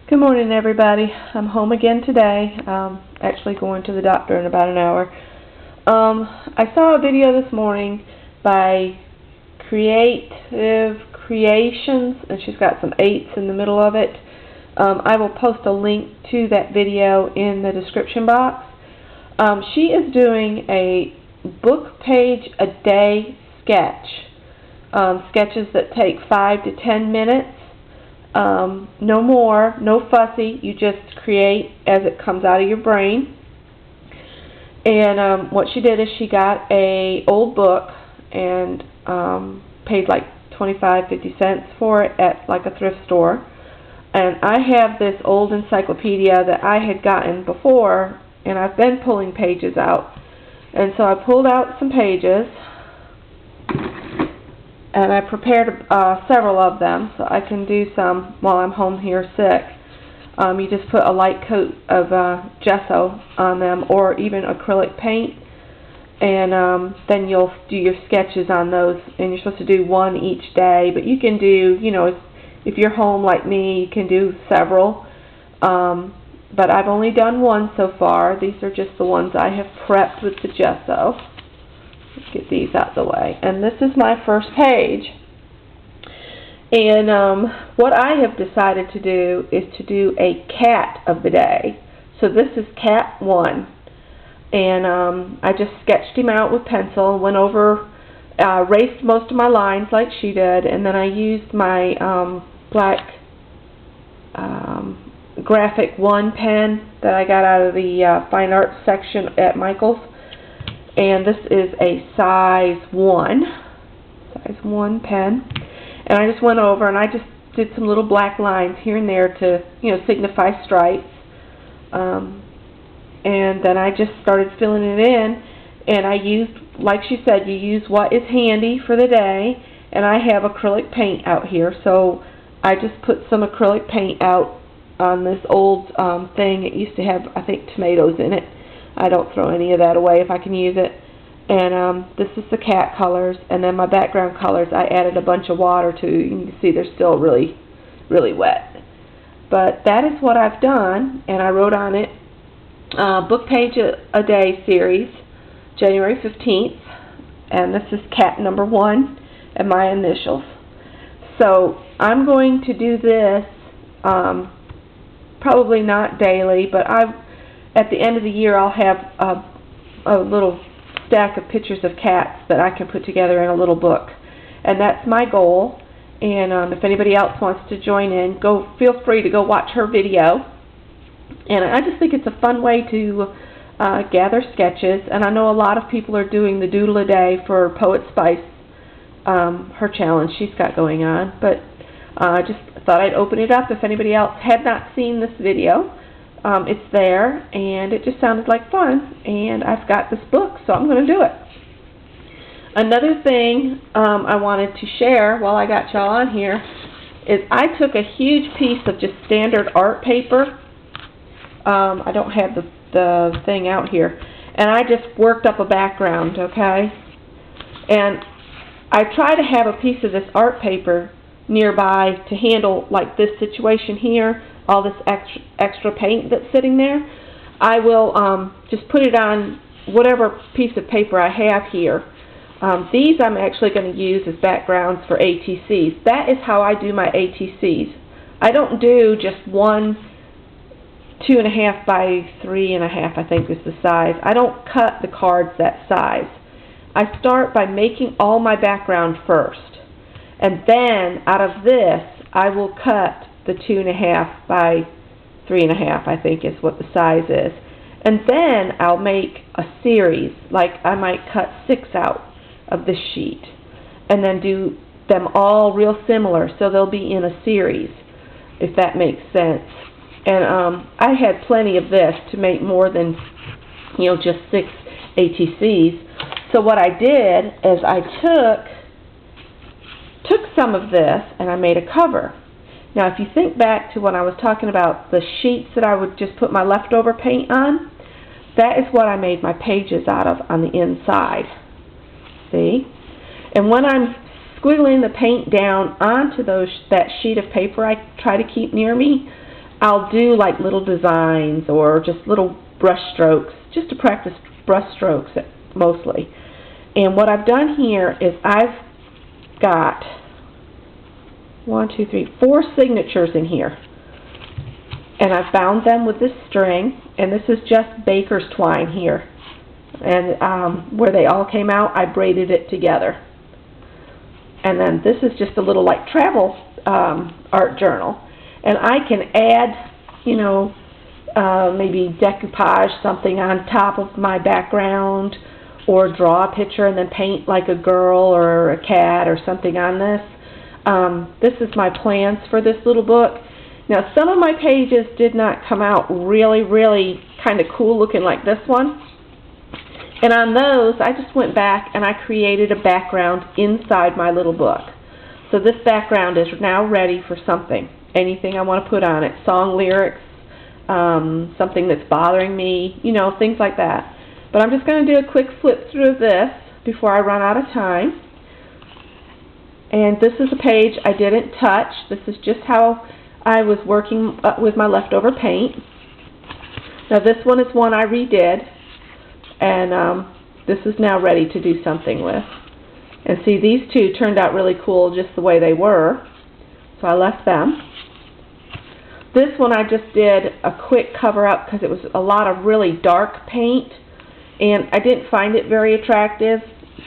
Good morning, everybody. I'm home again today. Actually going to the doctor in about an hour. I saw a video this morning by Creative Creations, and she's got some 8s in the middle of it. I will post a link to that video in the description box. She is doing a book page a day sketch. Sketches that take 5 to 10 minutes. No more, no fussy, you just create as it comes out of your brain. And what she did is she got a old book and paid like 25-50 cents for it at like a thrift store. And I have this old encyclopedia that I had gotten before, and I've been pulling pages out. And so I pulled out some pages, and I prepared several of them so I can do some while I'm home here sick. You just put a light coat of gesso on them, or even acrylic paint, and then you'll do your sketches on those, and you're supposed to do one each day, but you can do, if you're home like me, you can do several, but I've only done one so far. These are just the ones I have prepped with the gesso. Let's get these out of the way. And this is my first page. And what I have decided to do is to do a cat of the day. So this is cat 1. And I just sketched him out with pencil, went over, erased most of my lines like she did, and then I used my black Graphic 1 pen that I got out of the fine arts section at Michael's. And this is a size 1 pen, and I just went over and I just did some little black lines here and there to signify stripes, and then I just started filling it in, and I used, like she said, you use what is handy for the day, and I have acrylic paint out here, so I just put some acrylic paint out on this old thing. It used to have, I think, tomatoes in it. I don't throw any of that away if I can use it. And this is the cat colors, and then my background colors I added a bunch of water to. You can see they're still really, really wet. But that is what I've done, and I wrote on it book page a day series, January 15th, and this is cat number 1 and my initials. So I'm going to do this probably not daily, but at the end of the year I'll have a little stack of pictures of cats that I can put together in a little book, and that's my goal. And if anybody else wants to join in, feel free to go watch her video. And I just think it's a fun way to gather sketches, and I know a lot of people are doing the doodle a day for Poet Spice, her challenge she's got going on, but I just thought I'd open it up if anybody else had not seen this video. It's there, and it just sounded like fun, and I've got this book, so I'm going to do it. Another thing I wanted to share while I got y'all on here is I took a huge piece of just standard art paper. I don't have the thing out here, and I just worked up a background, okay? And I try to have a piece of this art paper nearby to handle like this situation here, all this extra paint that's sitting there. I will just put it on whatever piece of paper I have here. These I'm actually going to use as backgrounds for ATCs. That is how I do my ATCs. I don't do just one 2.5 by 3.5, I think is the size. I don't cut the cards that size. I start by making all my background first, and then out of this I will cut the 2.5 by 3.5, I think is what the size is. And then I'll make a series, like I might cut 6 out of this sheet, and then do them all real similar, so they'll be in a series, if that makes sense. And I had plenty of this to make more than, just 6 ATCs. So what I did is I took some of this and I made a cover. Now, if you think back to when I was talking about the sheets that I would just put my leftover paint on, that is what I made my pages out of on the inside. See? And when I'm squiggling the paint down onto that sheet of paper I try to keep near me, I'll do like little designs or just little brush strokes, just to practice brush strokes mostly. And what I've done here is I've got 4 signatures in here. And I bound them with this string, and this is just baker's twine here. And where they all came out, I braided it together. And then this is just a little like travel art journal. And I can add, you know, maybe decoupage something on top of my background, or draw a picture and then paint like a girl or a cat or something on this. This is my plans for this little book. Now, some of my pages did not come out really, really kind of cool looking like this one. And on those, I just went back and I created a background inside my little book. So this background is now ready for something, anything I want to put on it, song lyrics, something that's bothering me, you know, things like that. But I'm just going to do a quick flip through of this before I run out of time. And this is a page I didn't touch. This is just how I was working with my leftover paint. Now this one is one I redid, and this is now ready to do something with. And see, these two turned out really cool just the way they were, so I left them. This one I just did a quick cover-up because it was a lot of really dark paint, and I didn't find it very attractive.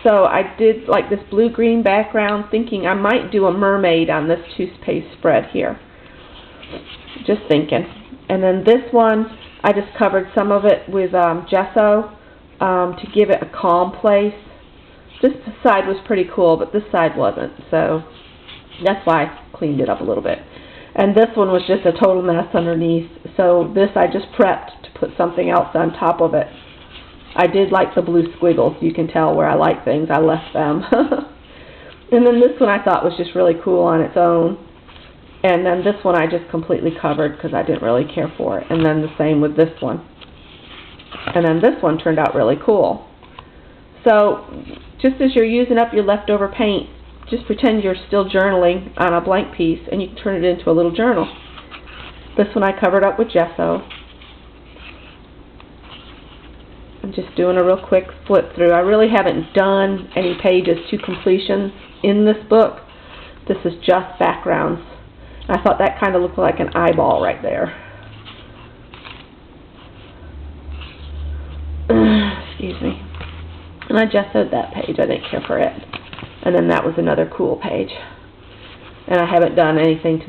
So I did like this blue-green background, thinking I might do a mermaid on this toothpaste spread here. Just thinking. And then this one, I just covered some of it with gesso to give it a calm place. This side was pretty cool, but this side wasn't. So that's why I cleaned it up a little bit. And this one was just a total mess underneath. So this I just prepped to put something else on top of it. I did like the blue squiggles. You can tell where I like things. I left them. And then this one I thought was just really cool on its own. And then this one I just completely covered because I didn't really care for it. And then the same with this one. And then this one turned out really cool. So just as you're using up your leftover paint, just pretend you're still journaling on a blank piece, and you can turn it into a little journal. This one I covered up with gesso. I'm just doing a real quick flip through. I really haven't done any pages to completion in this book. This is just backgrounds. I thought that kind of looked like an eyeball right there. Excuse me. And I gessoed that page. I didn't care for it. And then that was another cool page. And I haven't done anything to